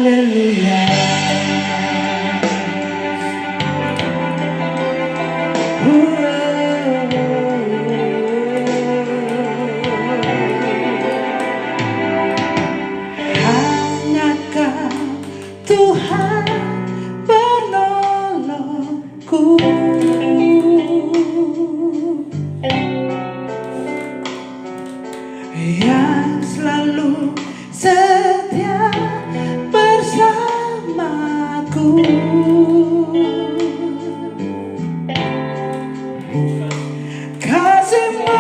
Haleluya. Hanyakah Tuhan penolongku, yang selalu setia bersamaku. Kasih-Mu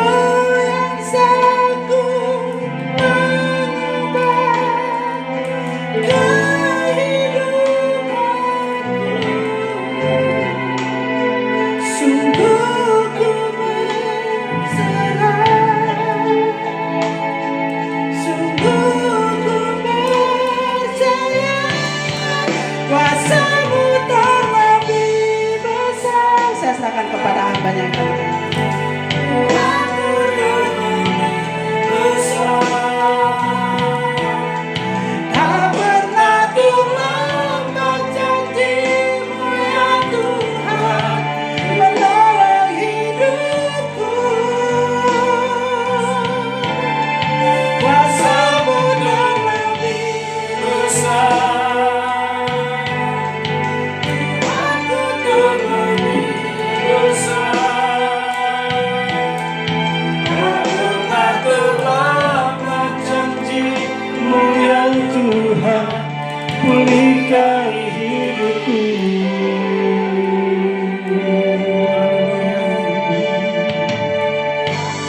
yang sanggup mengubah kehidupanku. Sungguh ku berserah, sungguh ku percaya kuasa-Mu terlebih besar. Saya serahkan kepada hamba-Nya yang kami. Tak pernah terlambat janji-Mu ya Tuhan menolong hidupku. Kuasa-Mu terlebih besar, aku terlebih besar. Tak pernah terlambat janji-Mu ya Tuhan, pulihkan hidupku.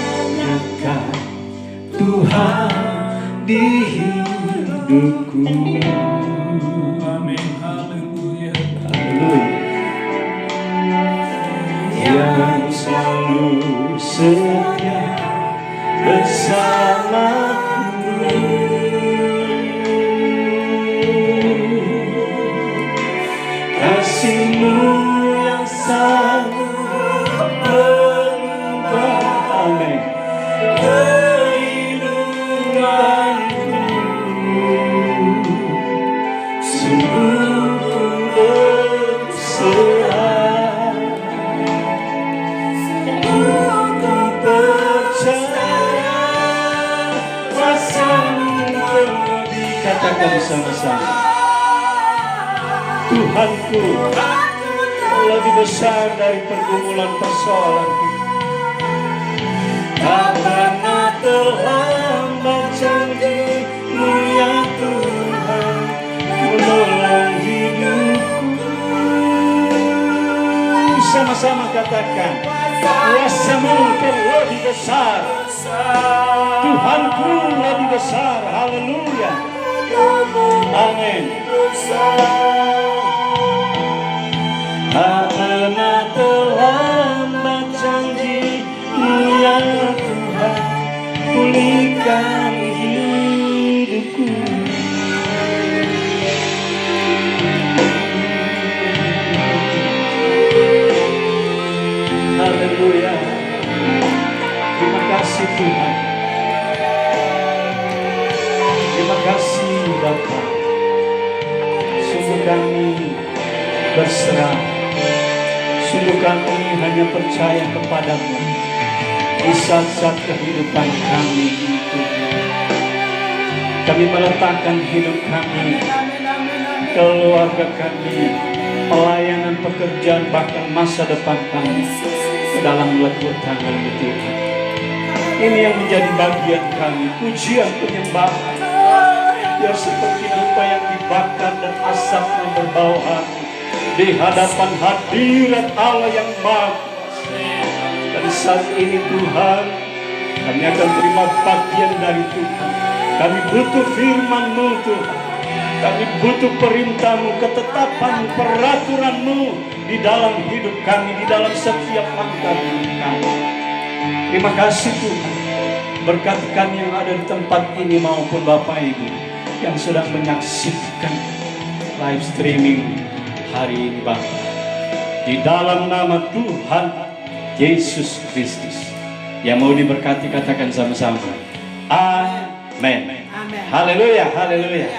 Hanyakah Tuhan di hidupku. Amin. Haleluya. Haleluya. Yang selalu setia bersamaku. Kasih-Mu yang sanggup mengubah, amin, kehidupanku. Sungguh ku berserah, sungguh ku percaya kuasa-Mu terlebih. Katakan bersama-sama, Tuhanku lebih besar dari pergumulan persoalanku. Tak pernah terlambat janji-Mu ya Tuhan menolong hidupku. Sama-sama katakan, kuasa-Mu terlebih besar, Tuhanku lebih besar. Haleluya. Amin. Tak pernah terlambat janji-Mu ya Tuhan, pulihkan hidupku. Haleluya. Terima kasih Tuhan. Terima kasih Bapa. Sungguh kami berserah, sungguh kami hanya percaya kepada-Mu di saat-saat kehidupan kami itu. Kami meletakkan hidup kami, keluarga kami, pelayanan, pekerjaan, bahkan masa depan kami ke dalam lembut tangan-Mu Tuhan. Ini yang menjadi bagian kami, pujian penyembahan. Biar seperti dupa yang dibakar dan asap yang berbau harum di hadapan hadirat Allah yang Maha Kuasa. Dan saat ini Tuhan, kami akan terima bagian dari Tuhan. Kami butuh firman-Mu Tuhan. Kami butuh perintah-Mu, ketetapan-Mu, peraturan-Mu di dalam hidup kami, di dalam setiap langkah hidup kami. Terima kasih Tuhan. Berkati kami yang ada di tempat ini maupun Bapak Ibu yang sedang menyaksikan live streaming hari ini Bapak. Di dalam nama Tuhan Yesus Kristus. Yang mau diberkati katakan sama-sama. Amin. Haleluya, haleluya.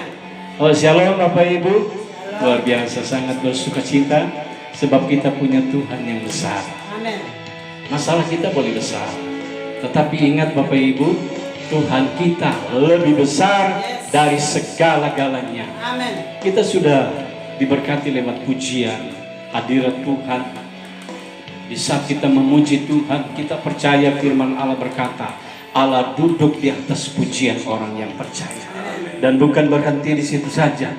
Oh, shalom Bapak Ibu. Luar biasa, sangat bersuka cita sebab kita punya Tuhan yang besar. Amin. Masalah kita boleh besar, tetapi ingat Bapak Ibu, Tuhan kita lebih besar dari segala-galanya. Amin. Kita sudah diberkati lewat pujian hadirat Tuhan. Di saat kita memuji Tuhan, kita percaya firman Allah berkata, Allah duduk di atas pujian orang yang percaya. Dan bukan berhenti di situ saja.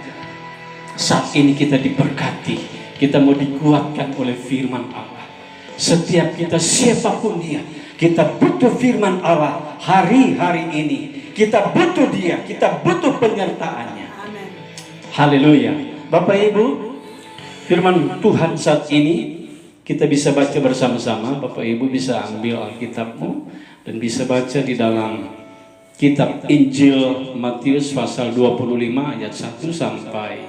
Saat ini kita diberkati, kita mau dikuatkan oleh firman Allah. Setiap kita siapapun dia, kita butuh firman Allah hari-hari ini. Kita butuh dia, kita butuh penyertaannya. Amin. Haleluya. Bapak Ibu, firman Tuhan saat ini kita bisa baca bersama-sama. Bapak Ibu bisa ambil Alkitabmu dan bisa baca di dalam kitab Injil Matius pasal 25 ayat 1 sampai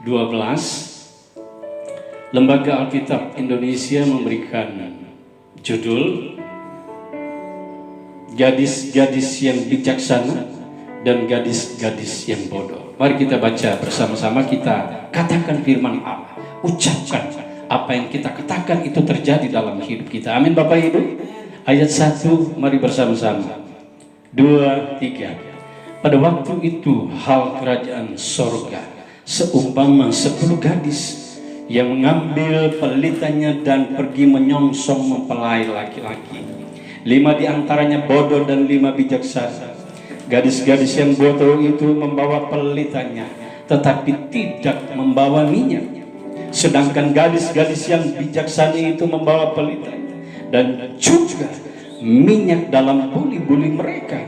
12. Lembaga Alkitab Indonesia memberikan judul Gadis-gadis yang bijaksana dan gadis-gadis yang bodoh. Mari kita baca bersama-sama, kita katakan firman Allah. Ucapkan apa yang kita katakan itu terjadi dalam hidup kita. Amin Bapak Ibu. Ayat 1, mari bersama-sama. 2, 3. Pada waktu itu hal kerajaan sorga seumpama 10 gadis yang mengambil pelitanya dan pergi menyongsong mempelai laki-laki. 5 diantaranya bodoh dan 5 bijaksana. Gadis-gadis yang bodoh itu membawa pelitanya, tetapi tidak membawa minyak. Sedangkan gadis-gadis yang bijaksana itu membawa pelitanya dan juga minyak dalam buli-buli mereka.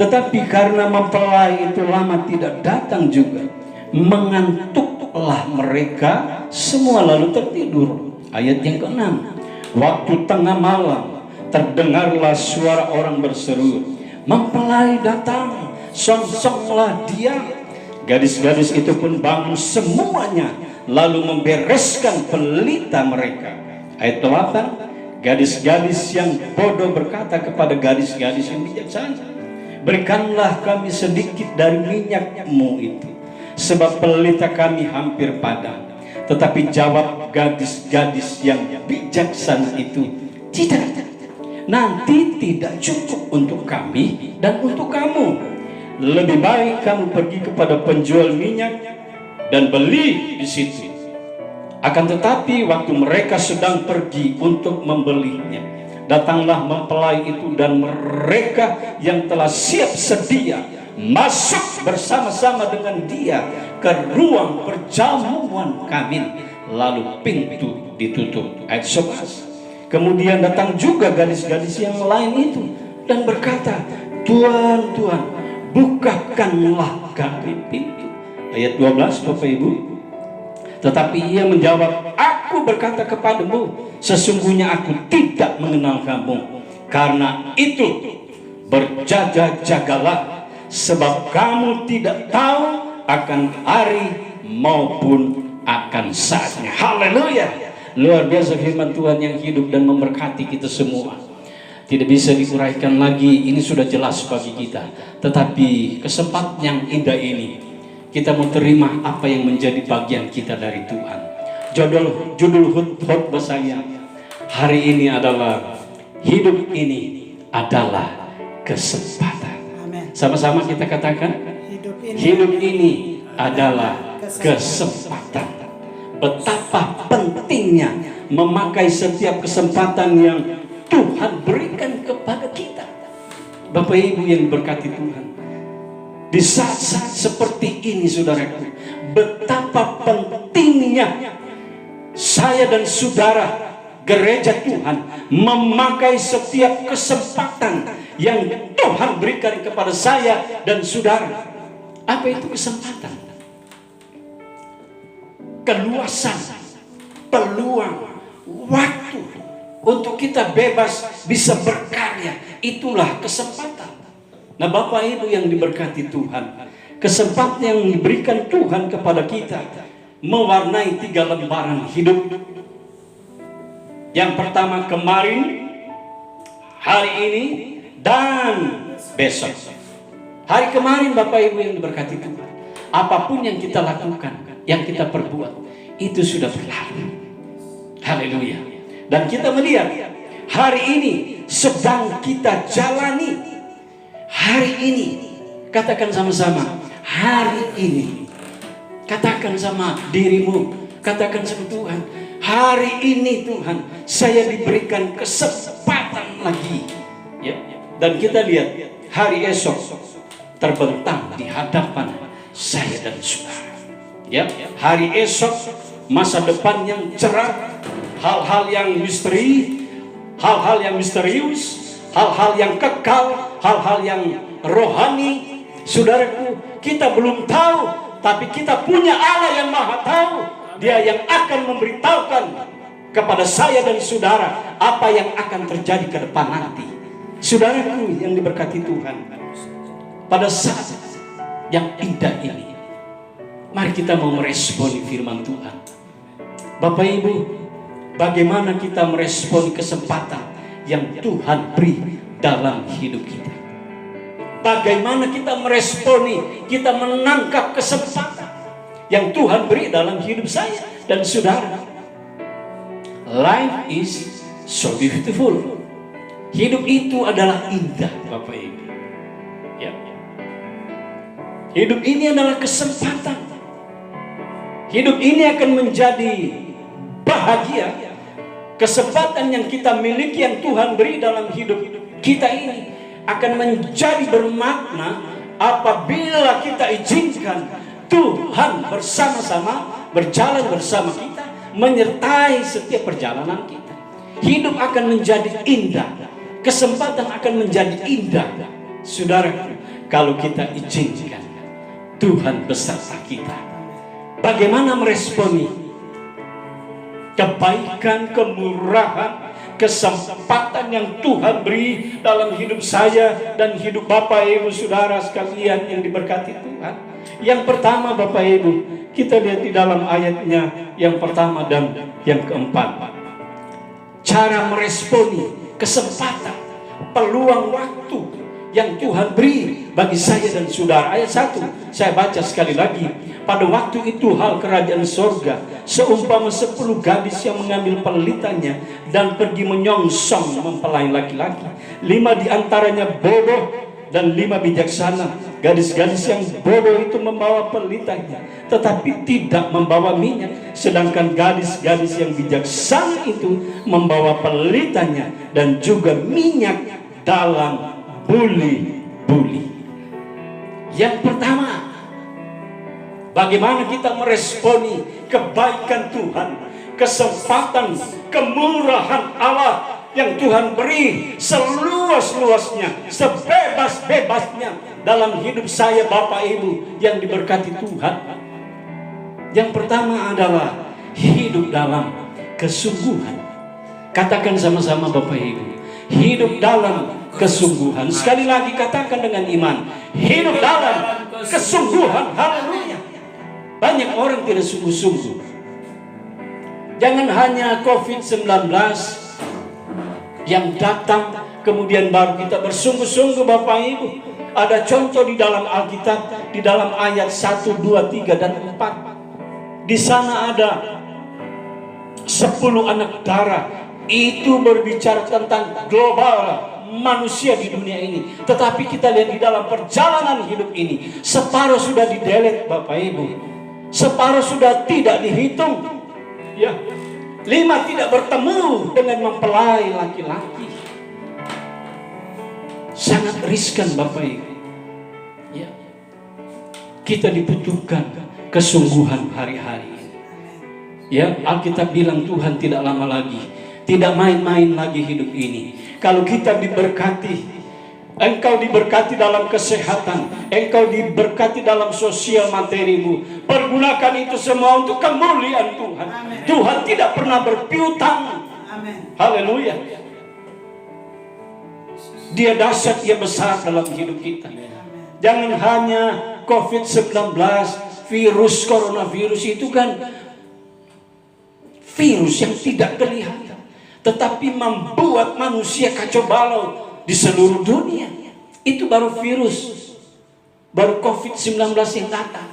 Tetapi karena mempelai itu lama tidak datang juga, mengantuklah mereka semua lalu tertidur. Ayat yang ke-6. Waktu tengah malam terdengarlah suara orang berseru, mempelai datang, songsonglah dia. Gadis-gadis itu pun bangun semuanya, lalu membereskan pelita mereka. Ayat 8. Gadis-gadis yang bodoh berkata kepada gadis-gadis yang bijaksana, berikanlah kami sedikit dari minyakmu itu, sebab pelita kami hampir padam. Tetapi jawab gadis-gadis yang bijaksana itu, tidak, nanti tidak cukup untuk kami dan untuk kamu. Lebih baik kamu pergi kepada penjual minyak dan beli di situ. Akan tetapi waktu mereka sedang pergi untuk membelinya, datanglah mempelai itu dan mereka yang telah siap sedia masuk bersama-sama dengan dia ke ruang perjamuan kawin, lalu pintu ditutup. Ayat 11. Kemudian datang juga gadis-gadis yang lain itu dan berkata, Tuhan, Tuhan, bukakanlah kami pintu. Ayat 12 Bapak Ibu. Tetapi ia menjawab, aku berkata kepadamu, sesungguhnya aku tidak mengenal kamu. Karena itu berjaga-jagalah, sebab kamu tidak tahu akan hari maupun akan saatnya. Haleluya. Luar biasa firman Tuhan yang hidup dan memberkati kita semua. Tidak bisa diuraikan lagi, ini sudah jelas bagi kita. Tetapi kesempatan yang indah ini, kita mau terima apa yang menjadi bagian kita dari Tuhan. Judul khotbah saya hari ini adalah hidup ini adalah kesempatan. Amin. Sama-sama kita katakan, hidup ini adalah kesempatan. Betapa pentingnya memakai setiap kesempatan yang Tuhan berikan kepada kita. Bapak Ibu yang berkati Tuhan, di saat-saat seperti ini saudaraku, betapa pentingnya saya dan saudara gereja Tuhan memakai setiap kesempatan yang Tuhan berikan kepada saya dan saudara. Apa itu kesempatan? Keluasan, peluang, waktu untuk kita bebas bisa berkarya, itulah kesempatan. Nah Bapak Ibu yang diberkati Tuhan, kesempatan yang diberikan Tuhan kepada kita mewarnai 3 lembaran hidup. Yang pertama kemarin, hari ini, dan besok. Hari kemarin Bapak Ibu yang diberkati Tuhan, apapun yang kita lakukan, yang kita perbuat, itu sudah berlalu. Haleluya. Dan kita melihat hari ini sedang kita jalani. Hari ini, katakan sama-sama, hari ini. Katakan sama dirimu, katakan sama Tuhan, hari ini Tuhan, saya diberikan kesempatan lagi. Ya. Dan kita lihat hari esok terbentang di hadapan saya dan saudara. Ya, hari esok masa depan yang cerah, hal-hal yang misteri, hal-hal yang misterius, hal-hal yang kekal, hal-hal yang rohani. Saudaraku, kita belum tahu, tapi kita punya Allah yang Maha Tahu. Dia yang akan memberitahukan kepada saya dan saudara apa yang akan terjadi ke depan nanti. Saudaraku yang diberkati Tuhan, pada saat yang indah ini, mari kita mau meresponi firman Tuhan. Bapak Ibu, bagaimana kita meresponi kesempatan yang Tuhan beri dalam hidup kita? Bagaimana kita meresponi, kita menangkap kesempatan yang Tuhan beri dalam hidup saya dan saudara? Life is so beautiful. Hidup itu adalah indah, Bapak Ibu. Ya. Hidup ini adalah kesempatan. Hidup ini akan menjadi bahagia. Kesempatan yang kita miliki, yang Tuhan beri dalam hidup kita ini, akan menjadi bermakna apabila kita izinkan Tuhan bersama-sama berjalan bersama kita, menyertai setiap perjalanan kita. Hidup akan menjadi indah, kesempatan akan menjadi indah, saudara, kalau kita izinkan Tuhan beserta kita. Bagaimana meresponi kebaikan, kemurahan, kesempatan yang Tuhan beri dalam hidup saya dan hidup Bapak Ibu saudara sekalian yang diberkati Tuhan? Yang pertama, Bapak Ibu, kita lihat di dalam ayatnya yang pertama dan yang keempat. Cara meresponi kesempatan, peluang waktu yang Tuhan beri bagi saya dan saudara. Ayat 1 saya baca sekali lagi. Pada waktu itu hal kerajaan sorga seumpama 10 gadis yang mengambil pelitanya dan pergi menyongsong mempelai laki-laki. 5 diantaranya bodoh dan 5 bijaksana. Gadis-gadis yang bodoh itu membawa pelitanya, tetapi tidak membawa minyak. Sedangkan gadis-gadis yang bijaksana itu membawa pelitanya dan juga minyak dalam buli-buli. Yang pertama, bagaimana kita meresponi kebaikan Tuhan, kesempatan, kemurahan Allah yang Tuhan beri seluas-luasnya, sebebas-bebasnya dalam hidup saya, Bapak Ibu yang diberkati Tuhan. Yang pertama adalah hidup dalam kesungguhan. Katakan sama-sama Bapak Ibu, hidup dalam kesungguhan. Sekali lagi katakan dengan iman, hidup dalam kesungguhan. Haleluya. Banyak orang tidak sungguh-sungguh. Jangan hanya COVID-19 yang datang kemudian baru kita bersungguh-sungguh, Bapak Ibu. Ada contoh di dalam Alkitab, di dalam ayat 1, 2, 3 dan 4. Di sana ada 10 anak darah. Itu berbicara tentang global manusia di dunia ini. Tetapi kita lihat di dalam perjalanan hidup ini, separuh sudah didelete, Bapak Ibu. Separuh sudah tidak dihitung. Ya, 5 tidak bertemu dengan mempelai laki-laki. Sangat riskan, Bapak Ibu. Ya, kita dibutuhkan kesungguhan hari-hari. Ya, Alkitab bilang Tuhan tidak lama lagi, tidak main-main lagi hidup ini. Kalau kita diberkati, engkau diberkati dalam kesehatan, engkau diberkati dalam sosial materimu, pergunakan itu semua untuk kemuliaan Tuhan. Amen. Tuhan tidak pernah berpiutang. Haleluya. Dia dahsyat, dia besar dalam hidup kita. Jangan hanya COVID-19, virus coronavirus itu kan virus yang tidak terlihat, tetapi membuat manusia kacau balau di seluruh dunia. Itu baru virus, baru COVID-19 yang datang.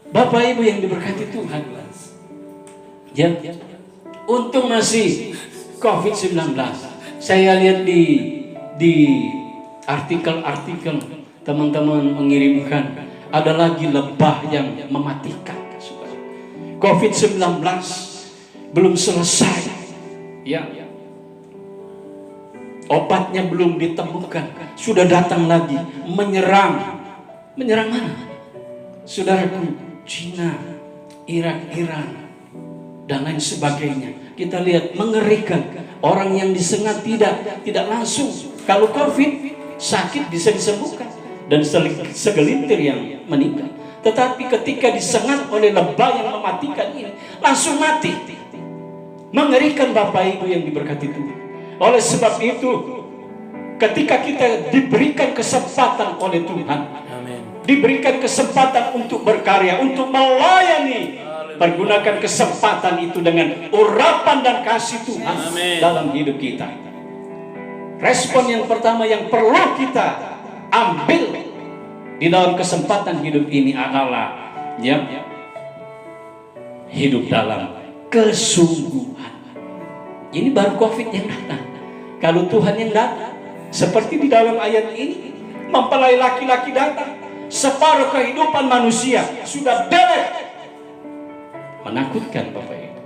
Bapak Ibu yang diberkati Tuhan, ya, untung masih COVID-19. Saya lihat di artikel-artikel teman-teman mengirimkan, ada lagi lebah yang mematikan. COVID-19 belum selesai, ya, obatnya belum ditemukan, sudah datang lagi menyerang mana? Saudaraku, Cina, Irak, Iran, dan lain sebagainya. Kita lihat mengerikan. Orang yang disengat tidak langsung. Kalau COVID, sakit bisa disembuhkan, dan segelintir yang meninggal. Tetapi ketika disengat oleh lebah yang mematikan ini, langsung mati. Mengerikan Bapak Ibu yang diberkati Tuhan. Oleh sebab itu, ketika kita diberikan kesempatan oleh Tuhan, diberikan kesempatan untuk berkarya, untuk melayani, pergunakan kesempatan itu dengan urapan dan kasih Tuhan dalam hidup kita. Respon yang pertama yang perlu kita ambil di dalam kesempatan hidup ini adalah, ya, hidup dalam kesungguhan. Ini baru COVID yang datang. Kalau Tuhan yang datang, seperti di dalam ayat ini, mempelai laki-laki datang, separuh kehidupan manusia sudah delek. Menakutkan Bapak Ibu.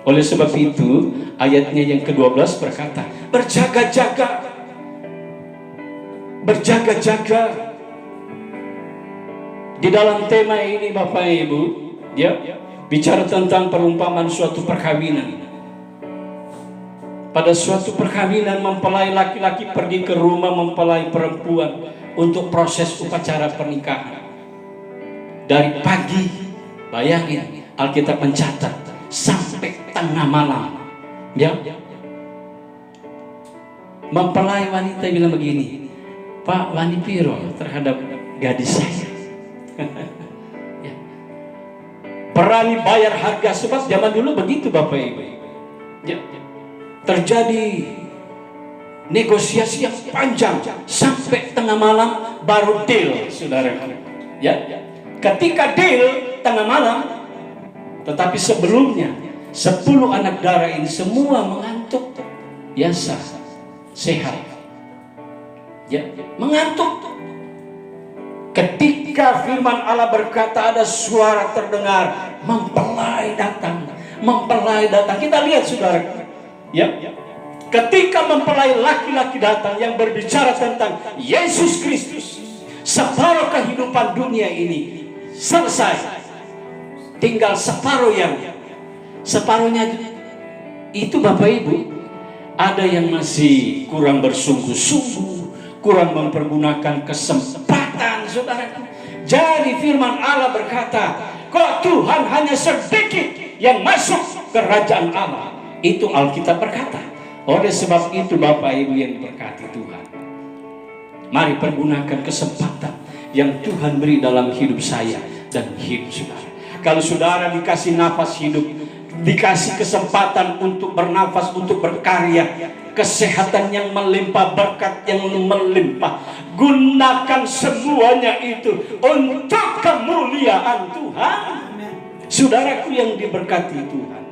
Oleh sebab itu, ayatnya yang ke-12 berkata, berjaga-jaga. Berjaga-jaga. Di dalam tema ini Bapak Ibu, ya, bicara tentang perumpamaan suatu perkawinan. Pada suatu perkawinan, mempelai laki-laki pergi ke rumah mempelai perempuan untuk proses upacara pernikahan. Dari pagi, bayangin, Alkitab mencatat sampai tengah malam, ya. Mempelai wanita bilang begini, Pak, wani piro terhadap gadis saya. Ya. Berani bayar harga, sebab zaman dulu begitu Bapak Ibu. Ya. Terjadi negosiasi yang panjang sampai tengah malam baru deal, saudara. Ya, ketika deal tengah malam, tetapi sebelumnya 10 anak darah ini semua mengantuk, biasa, sehat. Ya, mengantuk. Ketika firman Allah berkata ada suara terdengar, mempelai datang, mempelai datang. Kita lihat saudara, ya, ketika mempelai laki-laki datang yang berbicara tentang Yesus Kristus, separuh kehidupan dunia ini selesai. Tinggal separuhnya itu Bapak Ibu, ada yang masih kurang bersungguh-sungguh, kurang mempergunakan kesempatan, saudaraku. Jadi firman Allah berkata, kok Tuhan hanya sedikit yang masuk kerajaan Allah. Itu Alkitab berkata. Oleh sebab itu Bapak Ibu yang diberkati Tuhan, mari pergunakan kesempatan yang Tuhan beri dalam hidup saya dan hidup saudara. Kalau saudara dikasih nafas hidup, dikasih kesempatan untuk bernafas, untuk berkarya, kesehatan yang melimpah, berkat yang melimpah, gunakan semuanya itu untuk kemuliaan Tuhan. Saudaraku yang diberkati Tuhan,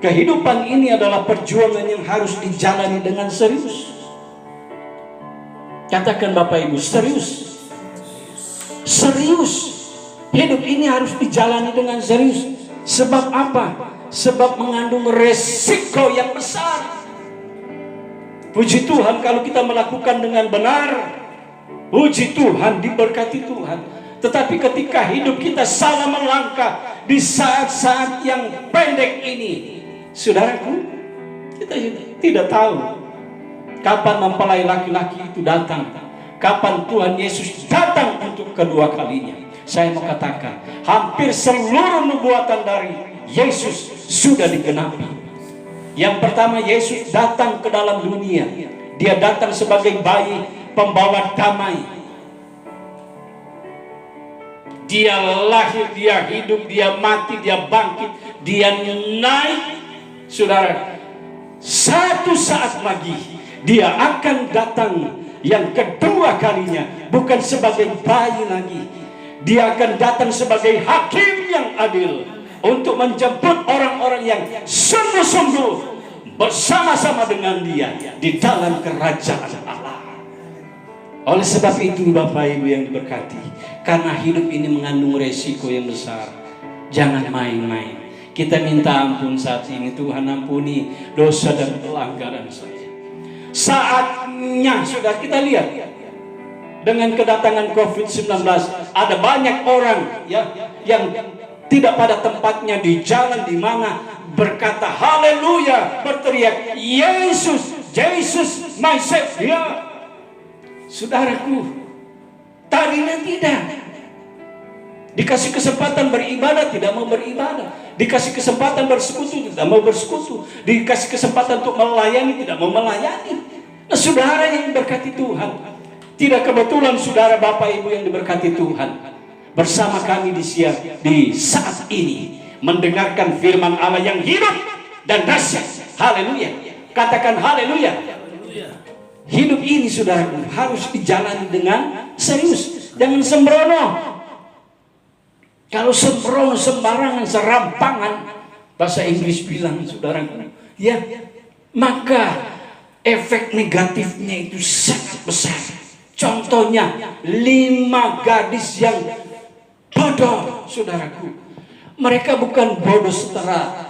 kehidupan ini adalah perjuangan yang harus dijalani dengan serius. Katakan Bapak Ibu, serius. Serius. Hidup ini harus dijalani dengan serius. Sebab apa? Sebab mengandung resiko yang besar. Puji Tuhan kalau kita melakukan dengan benar. Puji Tuhan, diberkati Tuhan. Tetapi ketika hidup kita salah melangkah di saat-saat yang pendek ini, saudaraku, kita tidak tahu kapan mempelai laki-laki itu datang, kapan Tuhan Yesus datang untuk kedua kalinya. Saya mau katakan, hampir seluruh nubuatan dari Yesus sudah digenapi. Yang pertama, Yesus datang ke dalam dunia. Dia datang sebagai bayi pembawa damai. Dia lahir, dia hidup, dia mati, dia bangkit, dia naik. Saudara, satu saat lagi dia akan datang yang kedua kalinya, bukan sebagai bayi lagi. Dia akan datang sebagai hakim yang adil untuk menjemput orang-orang yang sungguh-sungguh bersama-sama dengan dia di dalam kerajaan Allah. Oleh sebab itu Bapak Ibu yang diberkati, karena hidup ini mengandung resiko yang besar, jangan main-main. Kita minta ampun saat ini, Tuhan ampuni dosa dan pelanggaran saya. Saatnya sudah kita lihat dengan kedatangan COVID-19, ada banyak orang yang tidak pada tempatnya di jalan, di mana berkata haleluya, berteriak Yesus, Jesus my Savior. Saudaraku, tadinya tidak dikasih kesempatan beribadah, tidak mau beribadah. Dikasih kesempatan bersekutu, tidak mau bersekutu. Dikasih kesempatan untuk melayani, tidak mau melayani. Nah, saudara yang diberkati Tuhan, tidak kebetulan saudara Bapak Ibu yang diberkati Tuhan bersama kami di saat ini mendengarkan firman Allah yang hidup dan dahsyat. Haleluya. Katakan haleluya. Hidup ini saudaraku harus dijalani dengan serius, jangan sembrono. Kalau sembrono, sembarangan, serampangan, bahasa Inggris bilang saudaraku, ya, maka efek negatifnya itu sangat besar. Contohnya 5 gadis yang bodoh, saudaraku. Mereka bukan bodoh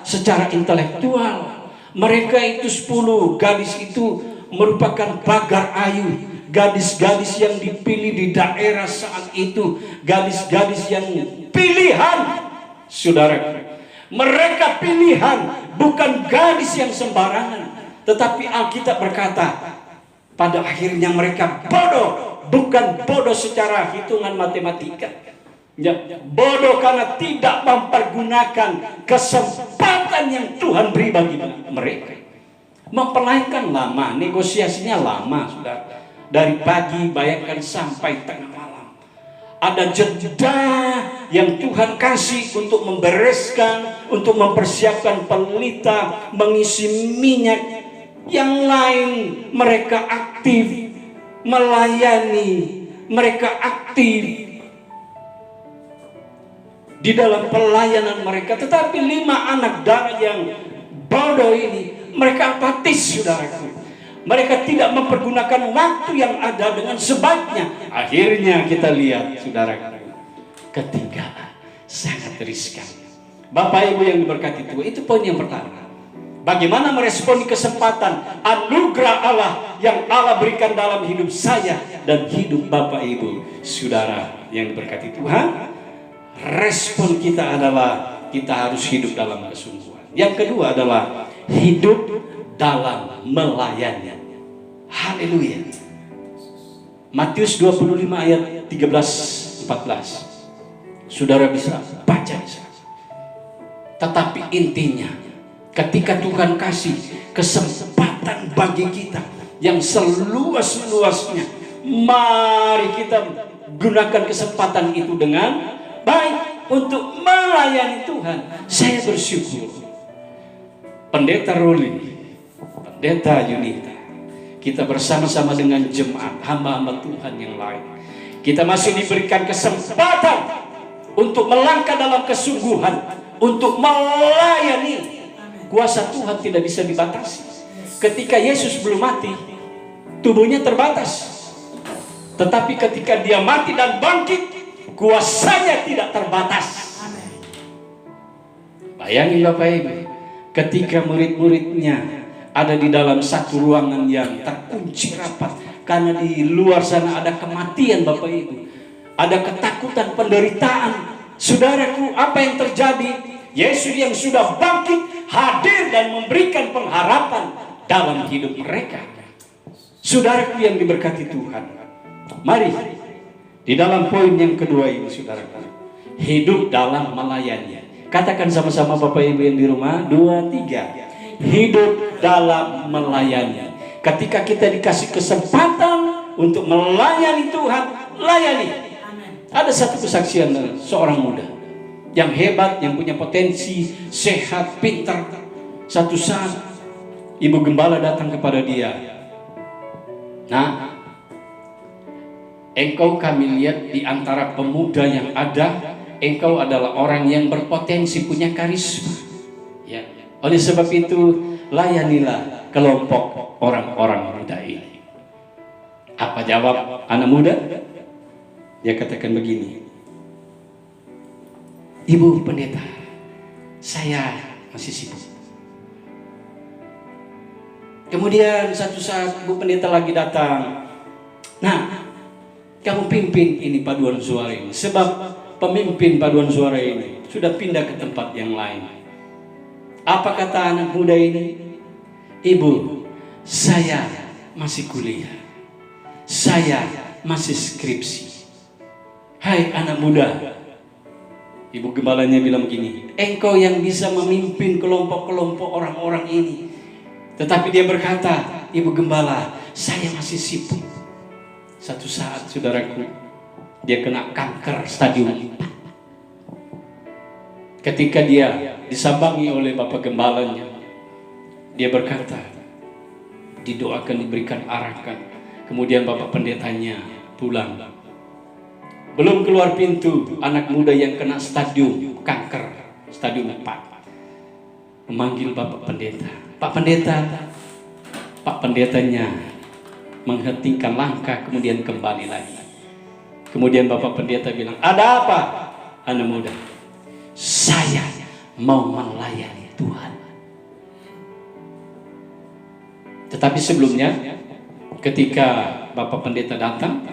secara intelektual. Mereka itu 10 gadis itu merupakan pagar ayu, gadis-gadis yang dipilih di daerah saat itu, gadis-gadis yang pilihan, saudara. Mereka pilihan, bukan gadis yang sembarangan. Tetapi Alkitab berkata, pada akhirnya mereka bodoh, bukan bodoh secara hitungan matematika. Ya, bodoh karena tidak mempergunakan kesempatan yang Tuhan beri bagi mereka. Mempelaikan lama, negosiasinya lama, saudara. Dari pagi bayangkan sampai tengah malam. Ada jeda yang Tuhan kasih untuk membereskan, untuk mempersiapkan pelita, mengisi minyak. Yang lain mereka aktif melayani, mereka aktif di dalam pelayanan mereka. Tetapi 5 anak darah yang bodoh ini, mereka apatis, saudaraku. Mereka tidak mempergunakan waktu yang ada dengan sebaiknya. Akhirnya kita lihat, saudaraku, ketiga sangat riskan. Bapak Ibu yang diberkati Tuhan, itu poin yang pertama. Bagaimana meresponi kesempatan anugerah Allah yang Allah berikan dalam hidup saya dan hidup Bapak Ibu, saudara yang diberkati Tuhan. Respon kita adalah kita harus hidup dalam kesungguhan. Yang kedua adalah hidup dalam melayani. Haleluya. Matius 25 ayat 13-14. Saudara bisa baca di sana. Tetapi intinya, ketika Tuhan kasih kesempatan bagi kita yang seluas-luasnya, mari kita gunakan kesempatan itu dengan baik untuk melayani Tuhan. Saya bersyukur Pendeta Ruli, Pendeta Yunita, kita bersama-sama dengan jemaat hamba-hamba Tuhan yang lain, kita masih diberikan kesempatan untuk melangkah dalam kesungguhan, untuk melayani. Kuasa Tuhan tidak bisa dibatasi. Ketika Yesus belum mati, tubuhnya terbatas. Tetapi ketika dia mati dan bangkit, kuasanya tidak terbatas. Bayangin Bapak Ibu, ketika murid-muridnya ada di dalam satu ruangan yang terkunci rapat, karena di luar sana ada kematian Bapak Ibu, ada ketakutan, penderitaan. Saudaraku, apa yang terjadi? Yesus yang sudah bangkit hadir dan memberikan pengharapan dalam hidup mereka. Saudaraku yang diberkati Tuhan, mari di dalam poin yang kedua ini, saudaraku, hidup dalam melayani. Katakan sama-sama Bapak Ibu yang di rumah, 2, 3. Hidup dalam melayani. Ketika kita dikasih kesempatan untuk melayani Tuhan, layani. Ada satu kesaksian seorang muda yang hebat, yang punya potensi, sehat, pintar. Satu saat ibu gembala datang kepada dia. Nah, engkau kami lihat di antara pemuda yang ada, engkau adalah orang yang berpotensi, punya karisma. Ya. Oleh sebab itu, layanilah kelompok orang-orang muda ini. Apa jawab anak muda? Dia katakan begini, Ibu pendeta, saya masih sibuk. Kemudian satu saat Bu pendeta lagi datang. Nah, kamu pimpin ini paduan suara ini, sebab pemimpin paduan suara ini sudah pindah ke tempat yang lain. Apa kata anak muda ini? Ibu, saya masih kuliah, saya masih skripsi. Hai anak muda, ibu gembalanya bilang begini, engkau yang bisa memimpin kelompok-kelompok orang-orang ini. Tetapi dia berkata, ibu gembala, saya masih sibuk. Satu saat saudaraku, dia kena kanker stadium 4. Ketika dia disambangi oleh bapak gembalanya, dia berkata, didoakan, diberikan arahan. Kemudian bapak pendetanya pulang. Belum keluar pintu, anak muda yang kena stadium kanker stadium 4 memanggil bapak pendeta. Pak pendeta, pak pendetanya menghentikan langkah, kemudian kembali lagi. Kemudian bapak pendeta bilang, ada apa anak muda? Saya mau melayani Tuhan. Tetapi sebelumnya, ketika bapak pendeta datang,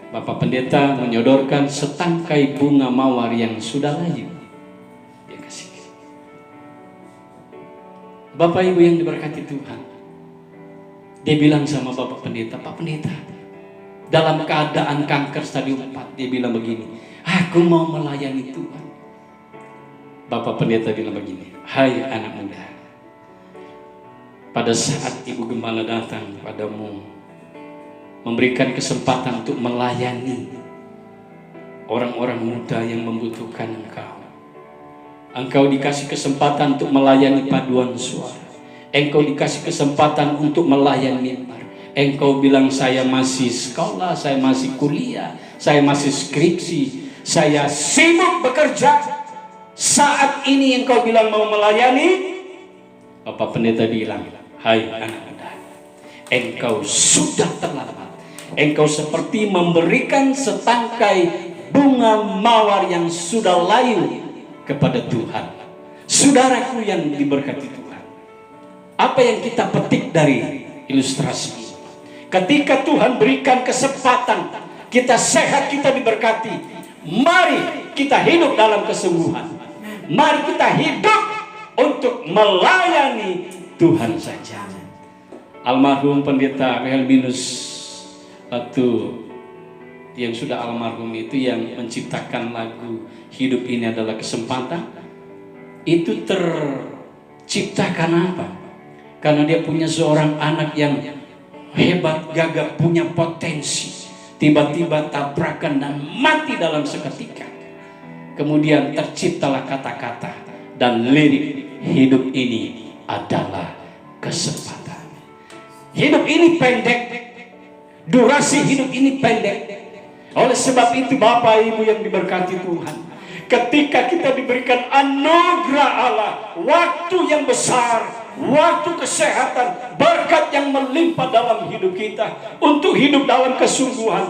bapak pendeta menyodorkan setangkai bunga mawar yang sudah layu. Dia kasih. Bapak ibu yang diberkati Tuhan, dia bilang sama bapak pendeta, Pak pendeta, dalam keadaan kanker stadium 4, dia bilang begini, aku mau melayani Tuhan. Bapak pendeta bilang begini, hai anak muda, pada saat ibu gembala datang padamu, memberikan kesempatan untuk melayani orang-orang muda yang membutuhkan engkau. Engkau dikasih kesempatan untuk melayani paduan suara. Engkau dikasih kesempatan untuk melayani mimbar. Engkau bilang, saya masih sekolah, saya masih kuliah, saya masih skripsi, saya sibuk bekerja. Saat ini engkau bilang mau melayani. Bapak pendeta bilang, hai anak muda, engkau sudah terlambat. Engkau seperti memberikan setangkai bunga mawar yang sudah layu kepada Tuhan. Saudaraku yang diberkati Tuhan, apa yang kita petik dari ilustrasi ini? Ketika Tuhan berikan kesempatan, kita sehat, kita diberkati, mari kita hidup dalam kesungguhan. Mari kita hidup untuk melayani Tuhan saja. Almarhum pendeta Melvinus atau yang sudah almarhum itu, yang menciptakan lagu Hidup Ini Adalah Kesempatan, itu tercipta karena apa? Karena dia punya seorang anak yang hebat, gagah, punya potensi, tiba-tiba tabrakan dan mati dalam seketika. Kemudian terciptalah kata-kata dan lirik, hidup ini adalah kesempatan. Hidup ini pendek, durasi hidup ini pendek. Oleh sebab itu Bapak Ibu yang diberkati Tuhan, ketika kita diberikan anugerah Allah, waktu yang besar, waktu kesehatan, berkat yang melimpah dalam hidup kita, untuk hidup dalam kesungguhan,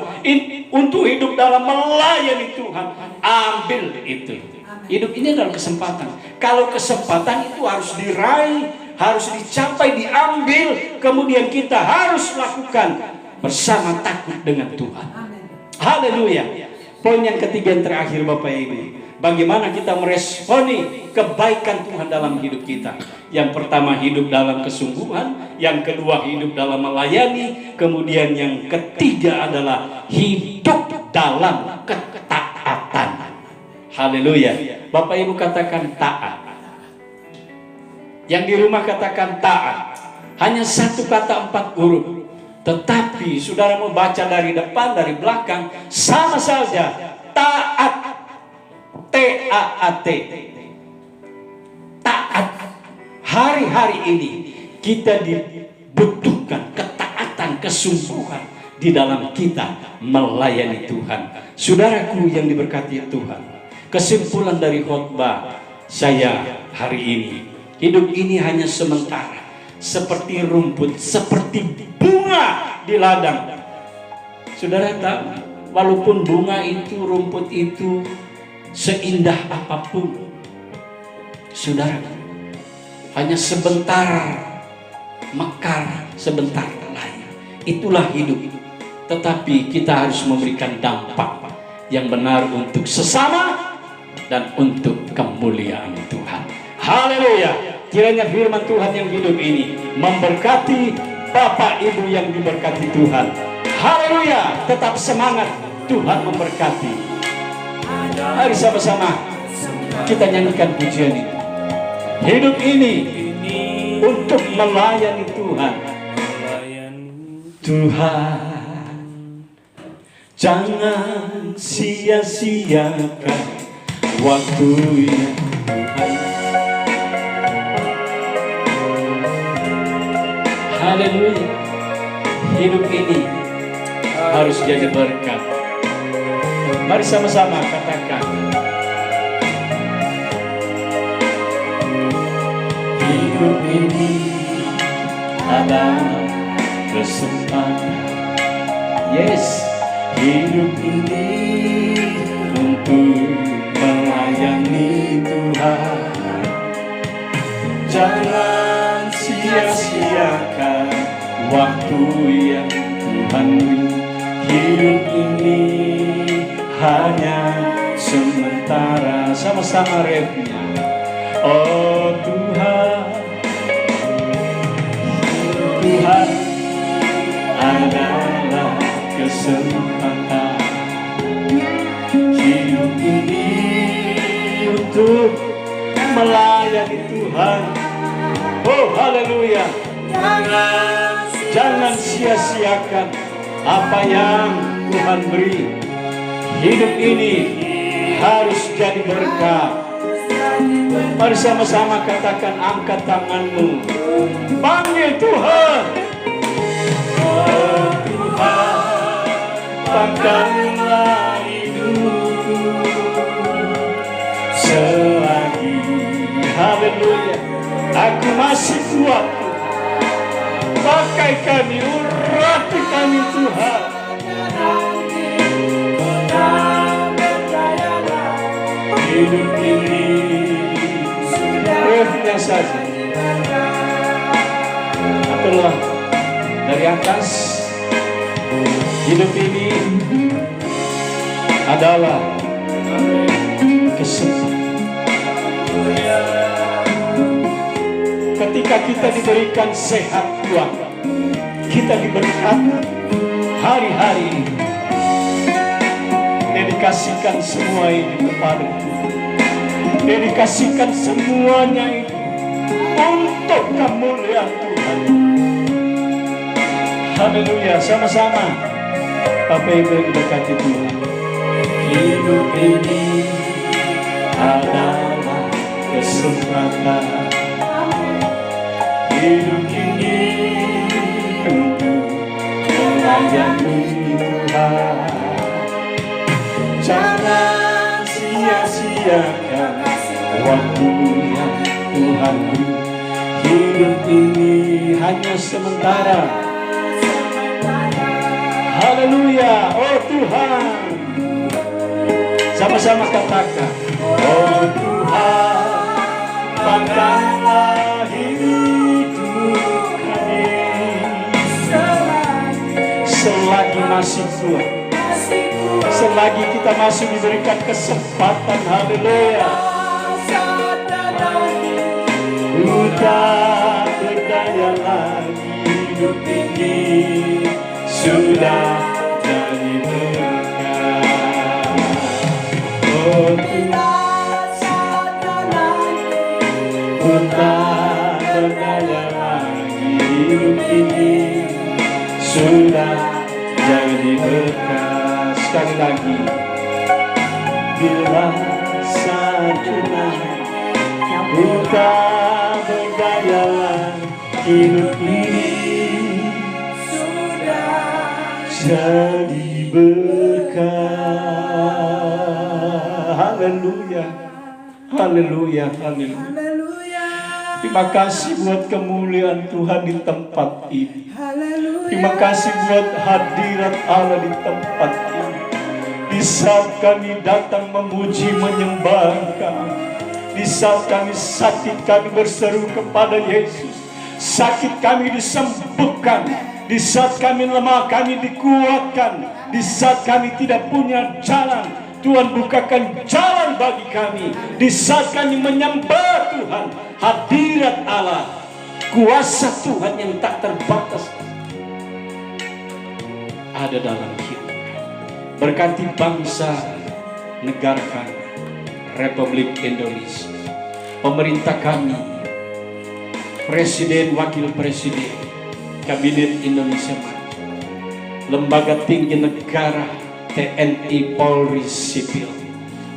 untuk hidup dalam melayani Tuhan, ambil itu. Hidup ini adalah kesempatan. Kalau kesempatan itu harus diraih, harus dicapai, diambil, kemudian kita harus lakukan bersama takut dengan Tuhan. Haleluya. Poin yang ketiga yang terakhir Bapak Ibu, bagaimana kita meresponi kebaikan Tuhan dalam hidup kita. Yang pertama, hidup dalam kesungguhan. Yang kedua, hidup dalam melayani. Kemudian yang ketiga adalah hidup dalam ketaatan. Haleluya. Bapak Ibu katakan taat. Yang di rumah katakan taat. Hanya satu kata 4 huruf. Tetapi saudara mau baca dari depan, dari belakang, sama saja. Taat. T-A-A-T. Taat. Hari-hari ini kita dibutuhkan ketaatan, kesungguhan di dalam kita melayani Tuhan. Saudaraku yang diberkati Tuhan, kesimpulan dari khotbah saya hari ini, hidup ini hanya sementara, seperti rumput, seperti bunga di ladang. Saudara tahu, walaupun bunga itu, rumput itu seindah apapun, saudara, hanya sebentar mekar, sebentar layu. Itulah hidup. Tetapi kita harus memberikan dampak yang benar untuk sesama dan untuk kemuliaan Tuhan. Haleluya. Kiranya firman Tuhan yang hidup ini memberkati Bapak Ibu yang diberkati Tuhan. Haleluya. Tetap semangat, Tuhan memberkati. Mari sama-sama kita nyanyikan pujian ini. Hidup ini untuk melayani Tuhan. Tuhan, jangan sia-siakan waktu yang Tuhan. Haleluya. Hidup ini harus jadi berkat. Mari sama-sama katakan. Hidup ini adalah kesempatan. Yes, hidup ini untuk melayani Tuhan. Jangan sia-siakan waktu yang Tuhan beri. Hidup ini hanya sementara. Sama-sama refnya. Oh Tuhan, Tuhan adalah kesempatan. Hidup ini untuk melayani Tuhan. Oh haleluya. Jangan sia-siakan apa yang Tuhan beri. Hidup ini harus jadi berkat. Mari sama-sama katakan, angkat tanganmu, panggil Tuhan. Oh Tuhan, pangkallah hidupku selagi, haleluya, aku masih kuat. Pakai kami, urati kami Tuhan. Hidup ini refnya saja. Itulah dari atas. Hidup ini adalah kesempatan. Ketika kita diberikan sehat Tuhan, kita diberikan hari-hari ini, dedikasikan semua ini kepada Tuhan. Dedikasikan semuanya itu untuk kemuliaan Tuhan. Haleluya. Sama-sama Bapak Ibu yang diberkati Tuhan. Hidup ini adalah kesempatan. Hidup ini untuk melayani Tuhan. Jangan sia-siakan waktu yang Tuhan beri. Hidup ini hanya sementara. Haleluya. Oh Tuhan, sama-sama katakan, oh Tuhan, pandanglah hidup kami selagi masih kuat, selagi kita masih diberikan kesempatan. Haleluya. Bukan berdaya lagi, hidup ini sudah jadi berkat. Oh bukan berdaya lagi, hidup ini sudah jadi berkat. Sekali lagi, bila saatnya bukan berdaya hidup ini jadi berkat. Haleluya, haleluya, haleluya. Terima kasih buat kemuliaan Tuhan di tempat ini. Terima kasih buat hadirat Allah di tempat ini. Di saat kami datang memuji menyembah Engkau, di saat kami sakit kami berseru kepada Yesus, sakit kami disembuhkan. Di saat kami lemah kami dikuatkan. Di saat kami tidak punya jalan, Tuhan bukakan jalan bagi kami. Di saat kami menyembah Tuhan, hadirat Allah, kuasa Tuhan yang tak terbatas ada dalam hidup. Berkati bangsa negara kami, Republik Indonesia, pemerintah kami, Presiden, Wakil Presiden, Kabinet Indonesia Maju, lembaga tinggi negara, TNI, Polri, Sipil,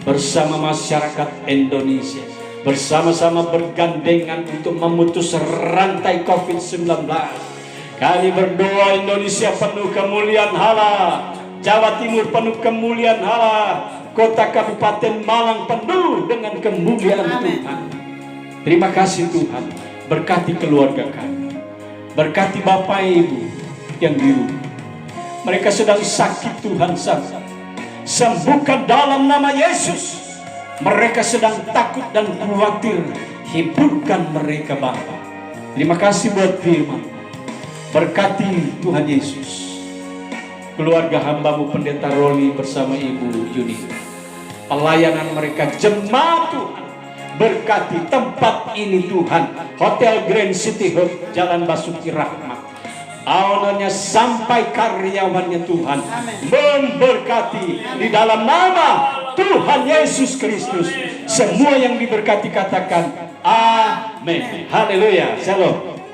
bersama masyarakat Indonesia, bersama-sama bergandengan untuk memutus rantai COVID-19. Kami berdoa Indonesia penuh kemuliaan Allah, Jawa Timur penuh kemuliaan Allah, kota Kabupaten Malang penuh dengan kemuliaan Tuhan. Terima kasih Tuhan, berkati keluarga kami, berkati Bapak Ibu yang di rumah. Mereka sedang sakit Tuhan, sembuhkan dalam nama Yesus. Mereka sedang takut dan khawatir, hiburkan mereka Bapa. Terima kasih buat firman. Berkati Tuhan Yesus keluarga hamba-Mu Pendeta Roli bersama Ibu Yunita, pelayanan mereka jemaat Tuhan. Berkati tempat ini Tuhan, Hotel Grand City Hub, Jalan Basuki Rahmat, ownernya sampai karyawannya Tuhan. Memberkati di dalam nama Tuhan Yesus Kristus. Semua yang diberkati katakan amin. Haleluya. Shalom.